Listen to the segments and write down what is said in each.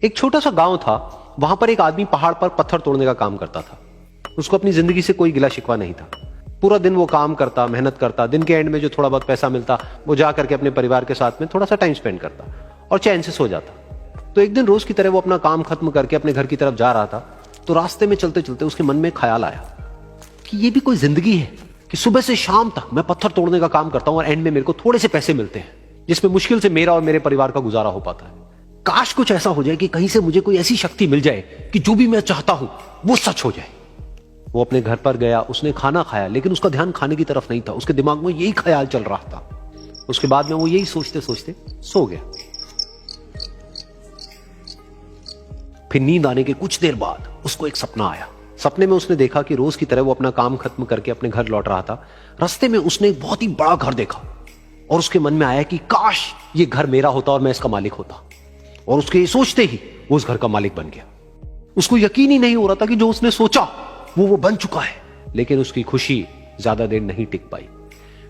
एक छोटा सा गांव था। वहां पर एक आदमी पहाड़ पर पत्थर तोड़ने का काम करता था। उसको अपनी जिंदगी से कोई गिला शिकवा नहीं था। पूरा दिन वो काम करता, मेहनत करता, दिन के एंड में जो थोड़ा बहुत पैसा मिलता वो जा करके अपने परिवार के साथ में थोड़ा सा टाइम स्पेंड करता और चैन से सो जाता। तो एक दिन रोज की तरह वो अपना काम खत्म करके अपने घर की तरफ जा रहा था। तो रास्ते में चलते चलते उसके मन में ख्याल आया कि ये भी कोई जिंदगी है कि सुबह से शाम तक मैं पत्थर तोड़ने का काम करता हूं और एंड में मेरे को थोड़े से पैसे मिलते हैं जिसमें मुश्किल से मेरा और मेरे परिवार का गुजारा हो पाता है। काश कुछ ऐसा हो जाए कि कहीं से मुझे कोई ऐसी शक्ति मिल जाए कि जो भी मैं चाहता हूं वो सच हो जाए। वो अपने घर पर गया, उसने खाना खाया, लेकिन उसका ध्यान खाने की तरफ नहीं था। उसके दिमाग में यही ख्याल चल रहा था। उसके बाद में वो यही सोचते सोचते सो गया। फिर नींद आने के कुछ देर बाद उसको एक सपना आया। सपने में उसने देखा कि रोज की तरह वो अपना काम खत्म करके अपने घर लौट रहा था। रास्ते में उसने एक बहुत ही बड़ा घर देखा और उसके मन में आया कि काश ये घर मेरा होता और मैं इसका मालिक होता। और उसके ये सोचते ही वो उस घर का मालिक बन गया। उसको यकीन ही नहीं हो रहा था कि जो उसने सोचा वो बन चुका है। लेकिन उसकी खुशी ज्यादा देर नहीं टिक पाई,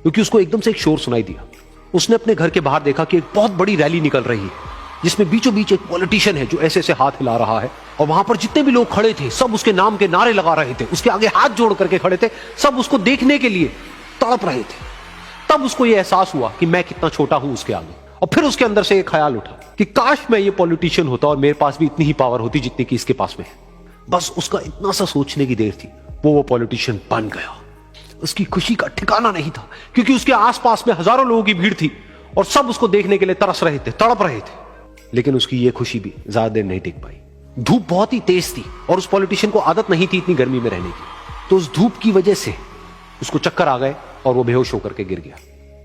क्योंकि उसको एकदम से एक शोर सुनाई दिया। उसने अपने घर के बाहर देखा कि एक बहुत बड़ी रैली निकल रही है, जिसमें बीचों बीच एक पॉलिटिशियन है जो ऐसे ऐसे हाथ हिला रहा है। और वहां पर जितने भी लोग खड़े थे सब उसके नाम के नारे लगा रहे थे, उसके आगे हाथ जोड़ करके खड़े थे, सब उसको देखने के लिए तड़प रहे थे। तब उसको यह एहसास हुआ कि मैं कितना छोटा हूं उसके आगे। और फिर उसके अंदर से एक ख्याल उठा कि काश मैं ये पॉलिटिशियन होता और मेरे पास भी इतनी ही पावर होती जितनी कि इसके पास में है। बस उसका इतना सा सोचने की देर थी, वो पॉलिटिशियन बन गया। उसकी खुशी का ठिकाना नहीं था, क्योंकि उसके आसपास में हजारों लोगों की भीड़ थी और सब उसको देखने के लिए तरस रहे थे, तड़प रहे थे। लेकिन उसकी ये खुशी भी ज्यादा देर नहीं टिक पाई। धूप बहुत ही तेज थी और उस पॉलिटिशियन को आदत नहीं थी इतनी गर्मी में रहने की। तो उस धूप की वजह से उसको चक्कर आ गए और वो बेहोश होकर के गिर गया।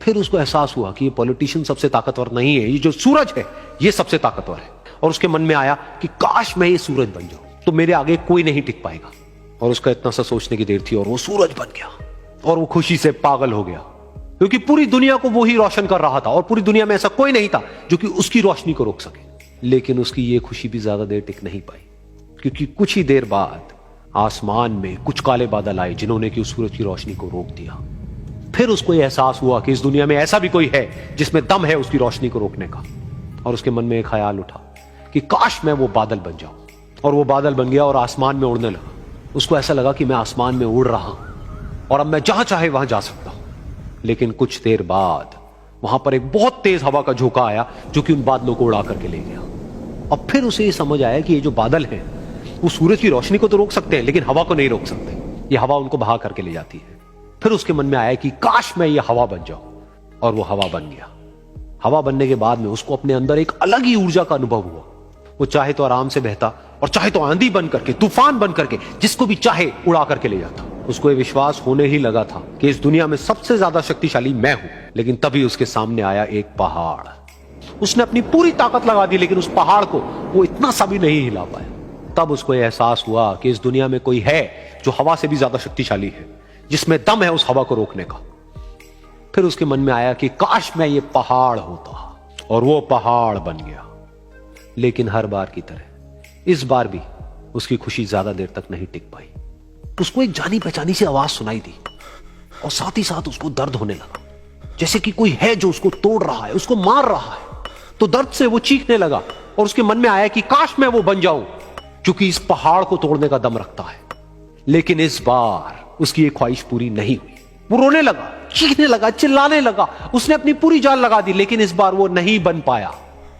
फिर उसको एहसास हुआ कि ये पॉलिटिशियन सबसे ताकतवर नहीं है, ये जो सूरज है ये सबसे ताकतवर है। और उसके मन में आया कि काश मैं ये सूरज बन जाऊं तो मेरे आगे कोई नहीं टिक पाएगा। और उसका इतना सा सोचने की देर थी और वो सूरज बन गया। और वो खुशी से पागल हो गया, क्योंकि पूरी दुनिया को वो ही रोशन कर रहा था और पूरी दुनिया में ऐसा कोई नहीं था जो कि उसकी रोशनी को रोक सके। लेकिन उसकी ये खुशी भी ज्यादा देर टिक नहीं पाई, क्योंकि कुछ ही देर बाद आसमान में कुछ काले बादल आए जिन्होंने कि उस सूरज की रोशनी को रोक दिया। फिर उसको यह एहसास हुआ कि इस दुनिया में ऐसा भी कोई है जिसमें दम है उसकी रोशनी को रोकने का। और उसके मन में एक ख्याल उठा कि काश मैं वो बादल बन जाऊं। और वो बादल बन गया और आसमान में उड़ने लगा। उसको ऐसा लगा कि मैं आसमान में उड़ रहा हूं और अब मैं जहां चाहे वहां जा सकता हूं। लेकिन कुछ देर बाद वहां पर एक बहुत तेज हवा का झोंका आया जो कि उन बादलों को उड़ा करके ले गया। अब फिर उसे ये समझ आया कि ये जो बादल हैं वो सूरज की रोशनी को तो रोक सकते हैं लेकिन हवा को नहीं रोक सकते। ये हवा उनको बहा करके ले जाती है। फिर उसके मन में आया कि काश मैं ये हवा बन जाऊं। और वो हवा बन गया। हवा बनने के बाद में उसको अपने अंदर एक अलग ही ऊर्जा का अनुभव हुआ। वो चाहे तो आराम से बहता और चाहे तो आंधी बन करके, तूफान बन करके, जिसको भी चाहे उड़ा करके ले जाता। उसको ये विश्वास होने ही लगा था कि इस दुनिया में सबसे ज्यादा शक्तिशाली मैं हूं। लेकिन तभी उसके सामने आया एक पहाड़। उसने अपनी पूरी ताकत लगा दी लेकिन उस पहाड़ को वो इतना सा भी नहीं हिला पाया। तब उसको यह एहसास हुआ कि इस दुनिया में कोई है जो हवा से भी ज्यादा शक्तिशाली है, जिसमें दम है उस हवा को रोकने का। फिर उसके मन में आया कि काश मैं ये पहाड़ होता। और वो पहाड़ बन गया। लेकिन हर बार की तरह इस बार भी उसकी खुशी ज्यादा देर तक नहीं टिक पाई। उसको एक जानी पहचानी सी आवाज सुनाई दी और साथ ही साथ उसको दर्द होने लगा, जैसे कि कोई है जो उसको तोड़ रहा है, उसको मार रहा है। तो दर्द से वो चीखने लगा और उसके मन में आया कि काश मैं वो बन जाऊं क्योंकि इस पहाड़ को तोड़ने का दम रखता है। लेकिन इस बार उसकी ये ख्वाहिश पूरी नहीं हुई। वो रोने लगा, चीखने लगा, चिल्लाने लगा। उसने अपनी पूरी जान लगा दी लेकिन इस बार वो नहीं बन पाया।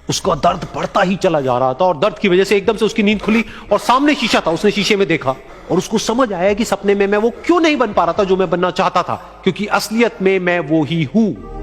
उसका दर्द बढ़ता ही चला जा रहा था और दर्द की वजह से एकदम से उसकी नींद खुली और सामने शीशा था। उसने शीशे में देखा और उसको समझ आया कि सपने में मैं वो क्यों नहीं बन पा रहा था जो मैं बनना चाहता था, क्योंकि असलियत में मैं वो ही हूं।